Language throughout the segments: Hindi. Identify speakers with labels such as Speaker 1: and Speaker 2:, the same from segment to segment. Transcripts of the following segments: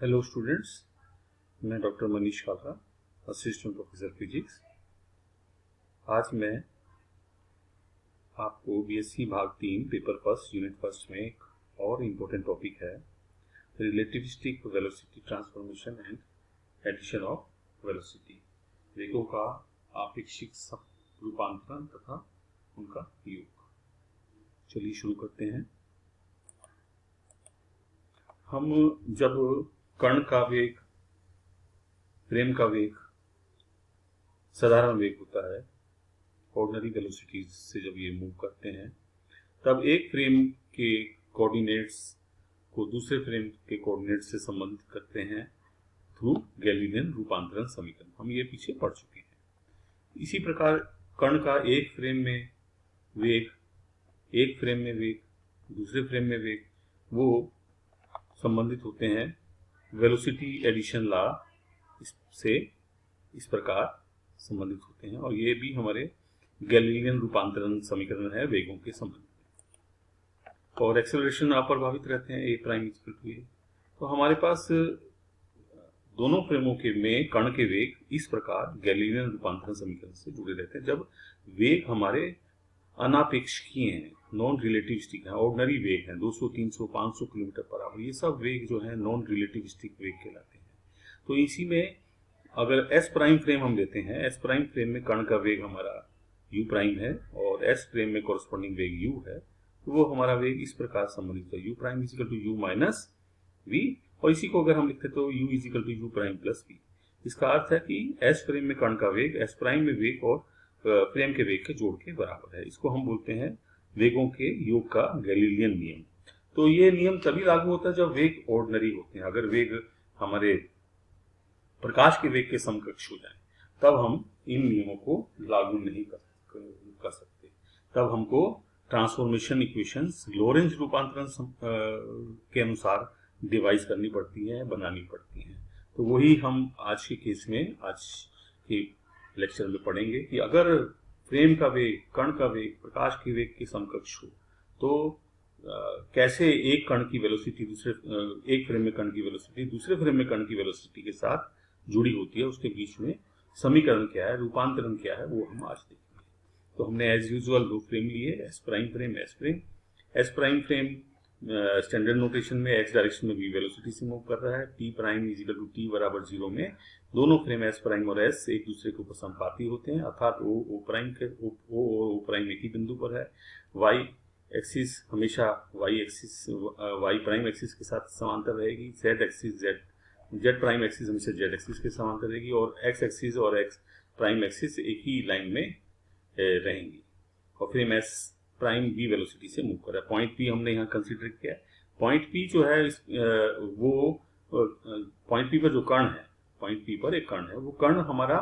Speaker 1: हेलो स्टूडेंट्स, मैं डॉक्टर मनीष काका, असिस्टेंट प्रोफेसर फिजिक्स। आज मैं आपको बीएससी भाग 3 पेपर फर्स्ट यूनिट फर्स्ट में एक और इम्पोर्टेंट टॉपिक है, relativistic velocity transformation and addition of velocity, वेगों का आपेक्षिक रूपांतरण तथा उनका योग। चलिए शुरू करते हैं। हम जब कण का वेग, फ्रेम का वेग साधारण वेग होता है, ऑर्डिनरी वेलोसिटीज से जब ये मूव करते हैं, तब एक फ्रेम के कोऑर्डिनेट्स को दूसरे फ्रेम के कोऑर्डिनेट्स से संबंधित करते हैं थ्रू गैलीलियन रूपांतरण समीकरण। हम ये पीछे पढ़ चुके हैं। इसी प्रकार कण का एक फ्रेम में वेग, दूसरे फ्रेम में वेग, वो संबंधित होते हैं वेलोसिटी एडिशन लॉ से इस प्रकार संबंधित होते हैं, और ये भी हमारे गैलीलियन रूपांतरण समीकरण है वेगों के संबंध में। और एक्सेलरेशन अप्रभावित रहते हैं, ए प्राइम इक्वल टू ए। तो हमारे पास दोनों फ्रेमों के में कण के वेग इस प्रकार गैलीलियन रूपांतरण समीकरण से जुड़े रहते हैं जब वेग हमारे अनापेक्षिकीय हैं, नॉन रिलेटिविस्टिक हैं, ऑर्डिनरी वेग हैं, 200, 300, 500 किलोमीटर पर आवर। ये सब वेग जो है नॉन रिलेटिविस्टिक वेग कहलाते हैं। तो इसी में अगर एस प्राइम फ्रेम हम लेते हैं, एस प्राइम फ्रेम में कण का वेग हमारा यू प्राइम है और एस फ्रेम में कॉरस्पॉन्डिंग वेग यू है, तो वो हमारा वेग इस प्रकार संबंधित है, u prime is equal to u minus v. और इसी को अगर हम लिखते तो u is equal to u prime plus v. इसका अर्थ है कि एस फ्रेम में कण का वेग एस प्राइम में वेग और फ्रेम के वेग के जोड़ के बराबर है। इसको हम बोलते हैं वेगों के योग का गैलीलियन नियम। तो ये नियम तभी लागू होता है जब वेग ऑर्डिनरी होते हैं। अगर वेग हमारे प्रकाश के वेग के समकक्ष हो जाए तब हम इन नियमों को लागू नहीं कर सकते। तब हमको ट्रांसफॉर्मेशन इक्वेशंस लोरेंज रूपांतरण के अनुसार डिवाइस करनी पड़ती है, बनानी पड़ती हैं। तो वही हम आज के केस में, आज के लेक्चर में पढ़ेंगे कि अगर फ्रेम का वेग, कण का वेग प्रकाश के वेग के समकक्ष हो तो कैसे एक कण की वेलोसिटी एक फ्रेम में कण की वेलोसिटी दूसरे फ्रेम में कण की वेलोसिटी के साथ जुड़ी होती है, उसके बीच में समीकरण क्या है, रूपांतरण क्या है, वो हम आज देखेंगे। तो हमने एज यूजुअल दो फ्रेम लिए, S prime frame, S frame. S prime frame standard notation में एक्स डायरेक्शन में वी वेलोसिटी से मूव कर रहा है, t prime is equal to t बराबर 0 में दोनों फ्रेम एस प्राइम और एस एक दूसरे के ऊपर संपाती होते हैं, अर्थात ओ प्राइम के ओ प्राइम एक ही बिंदु पर है। वाई एक्सिस हमेशा वाई प्राइम एक्सिस के साथ समांतर रहेगी, जेड प्राइम एक्सिस हमेशा जेड एक्सिस के समांतर रहेगी, और एक्स एक्सिस और एक्स प्राइम एक्सिस एक ही लाइन में रहेंगी। और frame S prime v velocity से मूव कर रहा है। पॉइंट पी हमने यहाँ कंसिडर किया है। पॉइंट पी जो है वो पॉइंट पी पर जो कण है, पॉइंट पी पर एक कण है, वो कण हमारा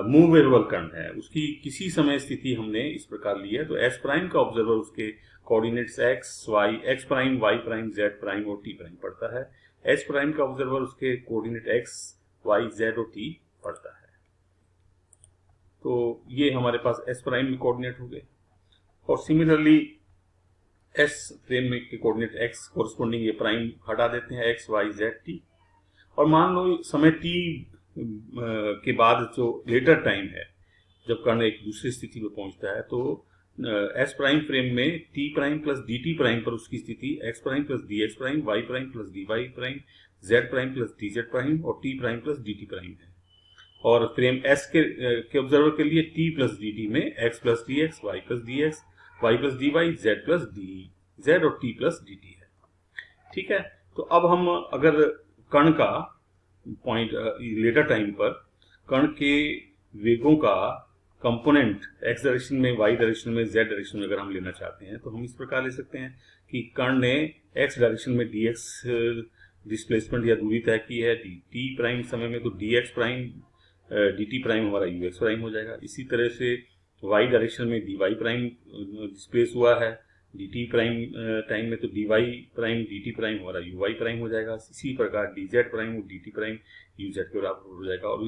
Speaker 1: मूवेबल कण है। उसकी किसी समय स्थिति हमने इस प्रकार ली है। तो एस प्राइम का ऑब्जर्वर उसके coordinates x prime, Y prime, Z prime और टी प्राइम पड़ता है। एच प्राइम का ऑब्जर्वर उसके कोऑर्डिनेट एक्स, वाई, जेड और टी पड़ता है। तो ये हमारे पास एस प्राइम में कोऑर्डिनेट हो गए। और सिमिलरली एस फ्रेम में के कोऑर्डिनेट एक्स कोरस्पॉन्डिंग ये प्राइम हटा देते हैं, एक्स, वाई, जेड, टी। और मान लो समय टी के बाद जो लेटर टाइम है, जब कण एक दूसरी स्थिति में पहुंचता है, तो एस प्राइम फ्रेम में T prime plus D T prime पर उसकी स्थिति X prime plus D x prime, Y prime plus D Y prime, Z prime plus D Z prime और T prime plus D T prime है। और फ्रेम एस के ऑब्जर्वर के लिए टी प्लस डी टी में X plus D X, Y plus D X, Y plus D Y, Z plus D z और टी प्लस डी टी है। ठीक है। तो अब हम अगर कण का पॉइंट लेटर टाइम पर कण के वेगों का कंपोनेंट एक्स डायरेक्शन में, वाई डायरेक्शन में, जेड डायरेक्शन में अगर हम लेना चाहते हैं तो हम इस प्रकार ले सकते हैं कि कण ने एक्स डायरेक्शन में डी एक्स डिस्प्लेसमेंट या दूरी तय की है टी प्राइम समय में, तो d x prime d T prime हमारा यू एक्स प्राइम हो जाएगा। इसी तरह से वाई डायरेक्शन में डी वाई प्राइम डिस्प्लेस हुआ है डी टी प्राइम टाइम में, तो d Y prime d T prime हमारा यू वाई प्राइम हो जाएगा। इसी प्रकार डी जेड प्राइम और d T prime u z के बराबर हो जाएगा। और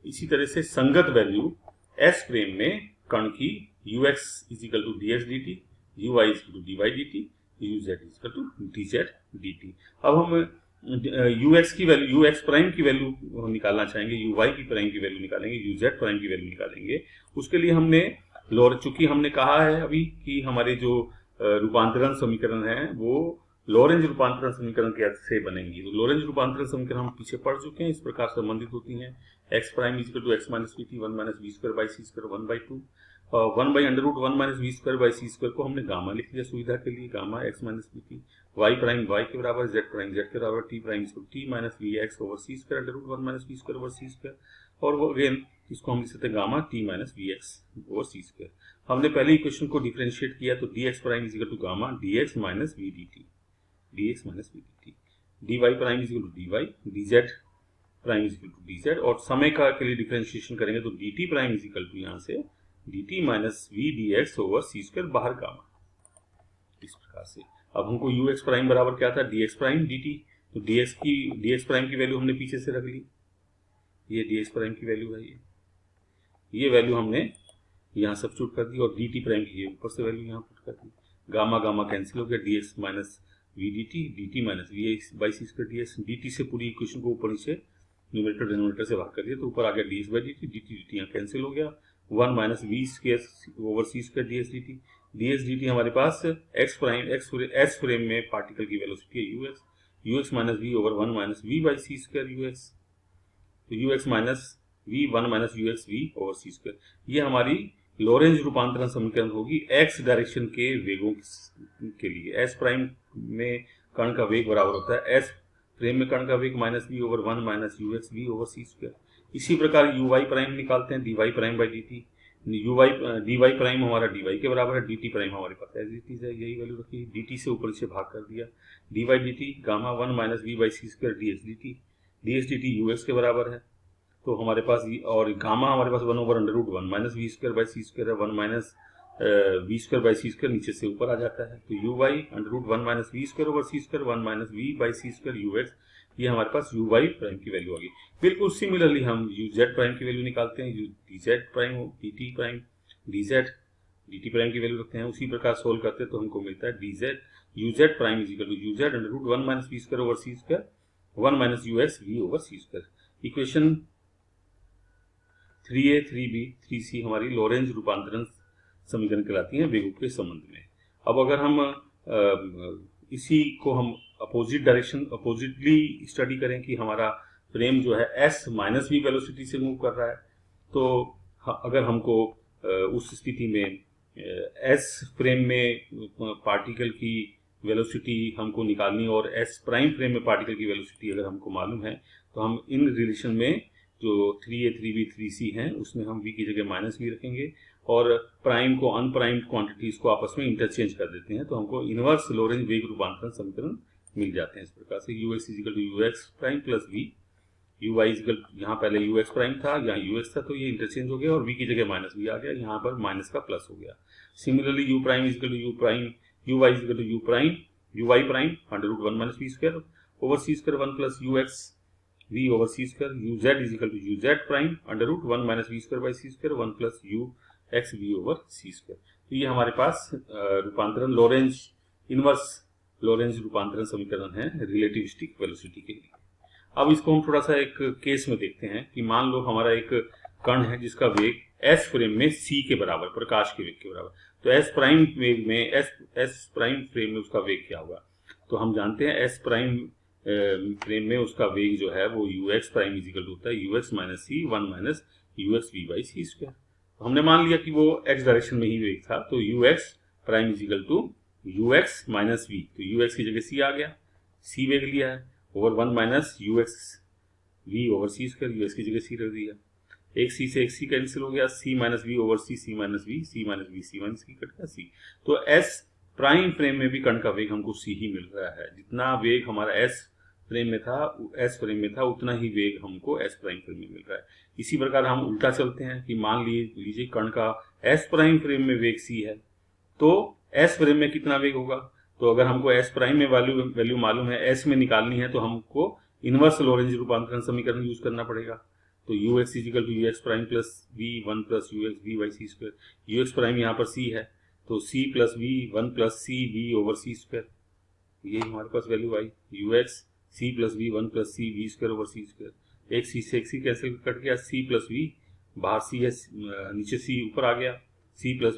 Speaker 1: इसी तरह से संगत वैल्यू एस फ्रेम में कण की u x is equal to d x D t, u y is equal to d y d t, u z is equal to d z d t. अब हम यू एक्स की वैल्यू, यू एक्स प्राइम की वैल्यू निकालना चाहेंगे, यू वाई की प्राइम की वैल्यू निकालेंगे, यू जेड प्राइम की वैल्यू निकालेंगे। उसके लिए हमने चूंकि हमने कहा है अभी कि हमारे जो रूपांतरण समीकरण है वो लॉरेंज रूपांतरण समीकरण के से बनेंगी। तो लॉरेंज रूपांतरण समीकरण हम पीछे पढ़ चुके हैं, इस प्रकार संबंधित होती हैं। X prime is equal to x minus v t 1 minus we square by C square 1/2 1 by under root 1 minus we square by C square को हमने गामा लिख लिया सुविधा के लिए, gamma x minus v t. Y prime y के बराबर, जेड प्राइम जेड के बराबर, टी प्राइम इसको t minus v x over C square under root 1 minus we square over C square. और वो अगेन इसको हम लिख सकते हैं gamma t minus v x over सी स्क्वायर। हमने पहले इक्वेशन को डिफरेंशिएट किया तो d x prime is equal to gamma d x minus v d t, d x minus v d t. D Y prime is equal to d y, d Z prime is equal to d z. और समय का के लिए डिफरेंशिएशन करेंगे तो D T prime is equal to यहाँ से d t minus v d x over सी स्क्वायर, बाहर गामा, इस प्रकार से। अब हमको यू एक्स प्राइम बराबर क्या था, D x prime d T. तो डी एक्स प्राइम की वैल्यू हमने पीछे से रख ली, ये डी एक्स प्राइम की वैल्यू है, ये वैल्यू हमने यहाँ सब्स्टिट्यूट कर दी और डी टी प्राइम की ऊपर से वैल्यू यहाँ पुट कर दी। गामा गामा कैंसिल हो गया, D x minus v d t minus v x by C square D x. D t से पूरी इक्वेशन को ऊपर नीचे न्यूमरेटर डिनोमिनेटर से भाग कर दिया तो ऊपर आ गया D X by D T यहाँ कैंसिल हो गया। 1 minus we square over C square D x D T हमारे पास एक्स प्राइम एस फ्रेम में पार्टिकल की वेलोसिटी है you x minus we over 1 minus we by C square you X. तो U x minus V 1 minus you x we over C square, ये हमारी लॉरेंज रूपांतरण समीकरण होगी एक्स डायरेक्शन के वेगों के लिए। एस प्राइम में कण का वेग बराबर होता है एस फ्रेम में कण का वेग minus we over 1 minus you x we over C square. इसी प्रकार यू वाई प्राइम निकालते हैं, d Y prime by D t. D Y prime हमारा डी वाई के बराबर है, डी टी प्राइम हमारे पास एज इट इज है, यही वैल्यू रखी। डी टी से ऊपर से भाग कर दिया, d y d t gamma 1 minus we by C square D x D t u x के बराबर है। तो हमारे पास और गामा हमारे पास 1 over under root 1 minus we square by C square है, 1 minus we square by C square नीचे से ऊपर आ जाता है। तो u y under root 1 minus we square over C square 1 minus we by C square you x, ये हमारे पास यू वाई प्राइम की वैल्यू आ गई। बिल्कुल सिमिलरली हम यू जेड प्राइम की वैल्यू निकालते हैं, d Z prime d T prime d z d T prime की वैल्यू रखते हैं, उसी प्रकार सोल्व करते हैं तो हमको मिलता है d z u z prime is equal to u z under root 1 minus we square over C square 1 minus you x we over C square. Equation 3a 3b 3c हमारी लॉरेंज रूपांतरण समीकरण कहलाती है वेगों के संबंध में। अब अगर हम इसी को हम अपोजिटली स्टडी करें कि हमारा फ्रेम जो है एस माइनस वी वेलोसिटी से मूव कर रहा है, तो अगर हमको उस स्थिति में एस फ्रेम में पार्टिकल की वेलोसिटी हमको निकालनी और एस प्राइम फ्रेम में पार्टिकल की वेलोसिटी अगर हमको मालूम है तो हम इन रिलेशन में जो 3a 3b 3c हैं उसमें हम v की जगह माइनस वी रखेंगे और प्राइम को अनप्राइम्ड क्वांटिटीज को आपस में इंटरचेंज कर देते हैं, तो हमको इनवर्स लॉरेंज वेग रूपांतरण समीकरण मिल जाते हैं इस प्रकार से। U x is equal to you x prime plus v, u y is equal, यहाँ पहले यू एक्स प्राइम था, यहाँ यू एक्स था, तो ये इंटरचेंज हो गया और वी की जगह माइनस वी आ गया, यहाँ पर माइनस का प्लस हो गया। Similarly u prime is equal to u prime, u y is equal to u y prime under root 1 minus we square over C square 1 plus you x we over C square, u z is equal to u z prime under root 1 minus we square by C square 1 plus you x we over C square. तो ये हमारे पास रूपांतरण लॉरेंज इनवर्स लॉरेंज रूपांतरण समीकरण है रिलेटिविस्टिक वेलोसिटी के लिए। अब इसको हम थोड़ा सा एक केस में देखते हैं कि मान लो हमारा एक कण है जिसका वेग एस फ्रेम में सी के बराबर, प्रकाश के वेग के बराबर, तो एस प्राइम वेग में एस प्राइम फ्रेम में उसका वेग क्या होगा। तो हम जानते हैं एस प्राइम फ्रेम में उसका वेग जो है वो u x prime is equal to होता है you x minus c 1 minus you x we by C square. तो हमने मान लिया कि वो एक्स डायरेक्शन में ही वेग था, तो U x prime is equal to you x minus V, तो यू एक्स की जगह सी आ गया, सी वेग लिया है over 1 minus you x we over C square, you x की जगह सी रख दिया, एक सी से एक सी कैंसिल हो गया, C minus we over C minus V, C minus V C minus V cut गया सी। तो एस प्राइम फ्रेम में भी कण का वेग हमको सी ही मिल रहा है, जितना वेग हमारा एस फ्रेम में था उतना ही वेग हमको एस प्राइम फ्रेम में मिल रहा है। इसी प्रकार हम उल्टा चलते हैं कि मान लीजिए कण का एस प्राइम फ्रेम में वेग सी है, तो एस फ्रेम में कितना वेग होगा। तो अगर हमको एस प्राइम में वैल्यू मालूम है, एस में निकालनी है, तो हमको इनवर्स लॉरेंज रूपांतरण समीकरण यूज करना पड़ेगा। तो U x is equal to you x prime plus we 1 plus you x we by C square, you x prime यहाँ पर सी है तो C plus we 1 plus C V over C square, ये हमारे पास वैल्यू आई। U X C plus we 1 plus C V square over C square. एक सी से एक सी कैसे कट गया, सी प्लस वी, बाहर सी है, नीचे सी ऊपर आ गया, सी प्लस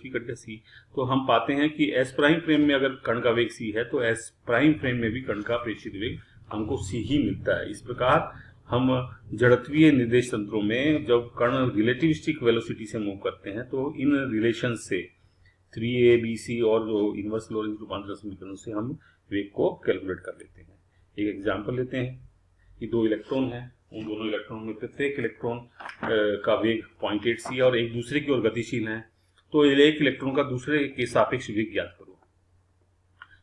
Speaker 1: वी कट गया सी। तो हम पाते हैं कि एस प्राइम फ्रेम में अगर कण का वेग सी है तो एस प्राइम फ्रेम में भी कण का प्रेषित वेग हमको सी ही मिलता है। इस प्रकार हम जड़त्वीय निर्देश तंत्रों में जब कण रिलेटिविस्टिक वेलोसिटी से मूव करते हैं तो इन रिलेशन से 3a, b, c और जो इनवर्स लोरेंज रूपांतरण समीकरण से हम वेग को कैलकुलेट कर लेते हैं। एक एग्जांपल लेते हैं कि दो इलेक्ट्रॉन हैं, उन दोनों इलेक्ट्रॉन में प्रत्येक इलेक्ट्रॉन का वेग 0.8 c और एक दूसरे की ओर गतिशील है, तो एक इलेक्ट्रॉन का दूसरे के सापेक्ष वेग ज्ञात करो।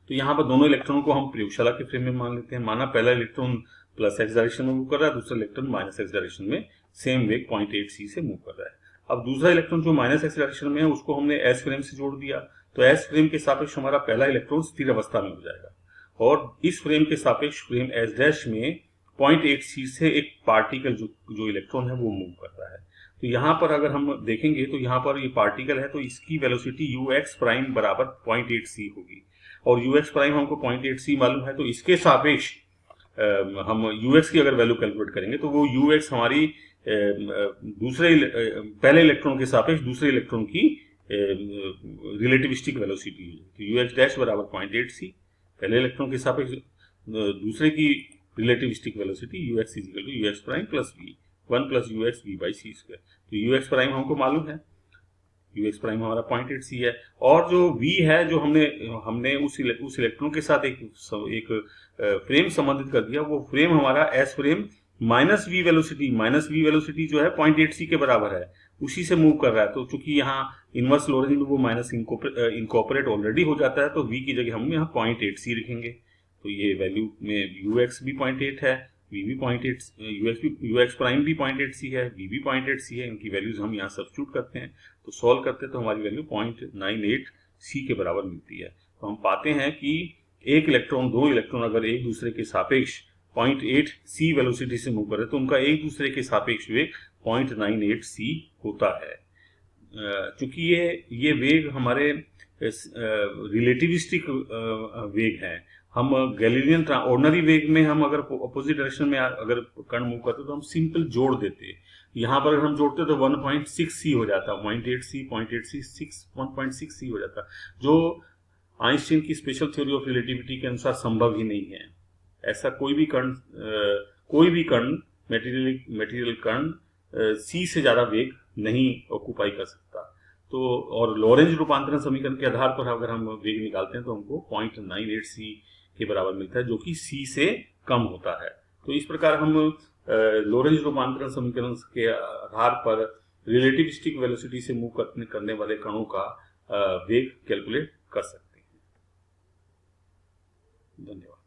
Speaker 1: तो यहाँ पर दोनों इलेक्ट्रॉन को हम प्रयोगशाला के फ्रेम में मान लेते हैं। माना पहला इलेक्ट्रॉन प्लस एक्स डायरेक्शन में मूव कर रहा है, दूसरा इलेक्ट्रॉन माइनस एक्स डायरेक्शन में सेम वेग 0.8 c से मूव कर रहा है। अब दूसरा इलेक्ट्रॉन जो माइनस एक्स डायरेक्शन में है उसको हमने एस फ्रेम से जोड़ दिया, तो एस फ्रेम के सापेक्ष हमारा पहला इलेक्ट्रॉन स्थिर अवस्था में हो जाएगा और इस फ्रेम के सापेक्ष फ्रेम एस डैश में 0.8 c से एक पार्टिकल जो इलेक्ट्रॉन है वो मूव कर रहा है। तो यहाँ पर अगर हम देखेंगे तो यहाँ पर ये पार्टिकल है तो इसकी वेलोसिटी ux प्राइम बराबर 0.8 c होगी और ux प्राइम हमको 0.8 c मालूम है, तो इसके सापेक्ष हम ux की अगर वैल्यू कैलकुलेट करेंगे तो वो ux हमारी पहले इलेक्ट्रॉन के सापेक्ष दूसरे इलेक्ट्रॉन की रिलेटिविस्टिक वेलोसिटी है। तो ux डैश बराबर 0.8 c, पहले इलेक्ट्रॉन के सापेक्ष दूसरे की relativistic velocity ux is equal to ux prime plus we 1 plus ux v by C square. तो ux प्राइम हमको मालूम है, ux प्राइम हमारा 0.8 c है और जो v है जो हमने उस इलेक्ट्रॉन के साथ एक फ्रेम संबंधित कर दिया, वो फ्रेम हमारा s frame minus v velocity जो है 0.8 c के बराबर है, उसी से मूव कर रहा है। तो चूंकि यहाँ इनवर्स लोरेंज में वो माइनस इनकॉर्पोरेट ऑलरेडी हो जाता है तो v की जगह हम यहाँ 0.8 c लिखेंगे। तो ये वैल्यू में ux भी 0.8 है, v भी 0.8, ux प्राइम भी 0.8 c है, v भी 0.8 c है। इनकी वैल्यूज हम यहाँ सब्स्टिट्यूट करते हैं तो सॉल्व करते हैं तो हमारी वैल्यू 0.98 c के बराबर मिलती है। तो हम पाते हैं कि दो इलेक्ट्रॉन अगर एक दूसरे के सापेक्ष 0.8 c वेलोसिटी से मूव करे तो उनका एक दूसरे के सापेक्ष वेग 0.98 c होता है। चूंकि ये वेग हमारे रिलेटिविस्टिक वेग हैं, हम गैलीलियन ऑर्डिनरी वेग में हम अगर अपोजिट डायरेक्शन में अगर कण मूव करते तो हम सिंपल जोड़ देते, यहाँ पर अगर हम जोड़ते तो 1.6 c हो जाता, 0.8 c 1.6 c हो जाता, जो आइंस्टीन की स्पेशल थ्योरी ऑफ रिलेटिविटी के अनुसार संभव ही नहीं है। ऐसा कोई भी कण मेटीरियल कण c से ज्यादा वेग नहीं ऑक्यूपाई कर सकता। तो और लॉरेंज रूपांतरण समीकरण के आधार पर अगर हम वेग निकालते हैं तो हमको 0.98 c के बराबर मिलता है, जो कि c से कम होता है। तो इस प्रकार हम लॉरेंज रूपांतरण समीकरण के आधार पर रिलेटिविस्टिक वेलोसिटी से मूव करने वाले कणों का वेग कैलकुलेट कर सकते हैं। धन्यवाद।